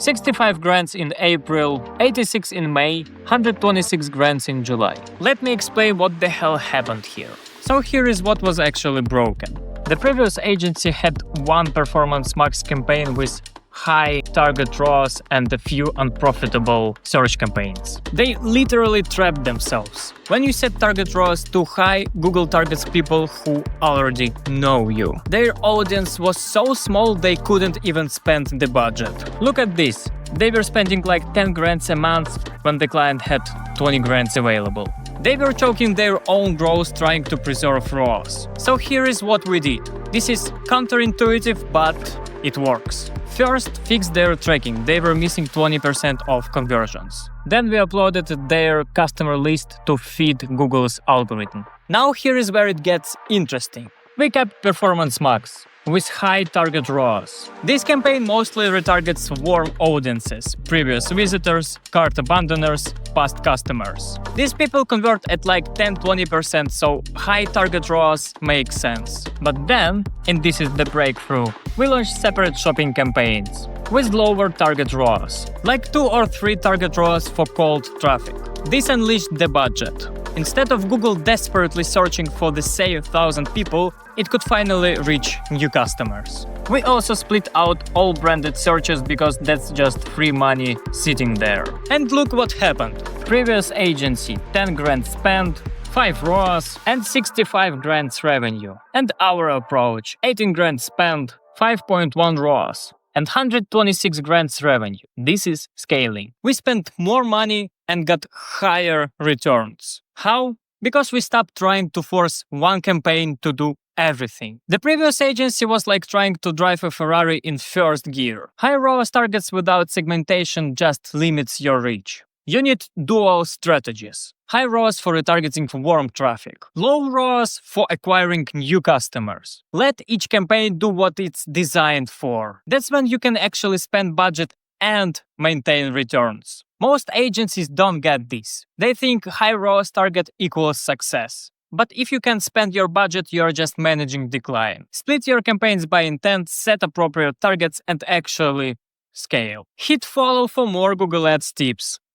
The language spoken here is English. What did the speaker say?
65 grand in April, 86 in May, 126 grand in July. Let me explain what the hell happened here. So here is what was actually broken. The previous agency had one performance max campaign with high target ROAS and a few unprofitable search campaigns. They literally trapped themselves. When you set target ROAS too high, Google targets people who already know you. Their audience was so small they couldn't even spend the budget. Look at this. They were spending like 10 grand a month when the client had 20 grand available. They were choking their own growth trying to preserve ROAS. So here is what we did. This is counterintuitive, but it works. First, fixed their tracking. They were missing 20% of conversions. Then we uploaded their customer list to feed Google's algorithm. Now here is where it gets interesting. We kept performance max with high target ROAS. This campaign mostly retargets warm audiences, previous visitors, cart abandoners, past customers. These people convert at like 10-20%, so high target ROAS makes sense. But then, and this is the breakthrough, we launched separate shopping campaigns with lower target ROAS, like 2 or 3 target ROAS for cold traffic. This unleashed the budget. Instead of Google desperately searching for the same 1,000 people, it could finally reach new customers. We also split out all branded searches because that's just free money sitting there. And look what happened. Previous agency, 10 grand spent, 5 ROAS and 65 grand revenue. And our approach, 18 grand spent, 5.1 ROAS and 126 grand revenue. This is scaling. We spent more money and got higher returns. How? Because we stopped trying to force one campaign to do everything. The previous agency was like trying to drive a Ferrari in first gear. High ROAS targets without segmentation just limits your reach. You need dual strategies. High ROAS for retargeting warm traffic. Low ROAS for acquiring new customers. Let each campaign do what it's designed for. That's when you can actually spend budget and maintain returns. Most agencies don't get this. They think high ROAS target equals success. But if you can spend your budget, you're just managing decline. Split your campaigns by intent, set appropriate targets, and actually scale. Hit follow for more Google Ads tips.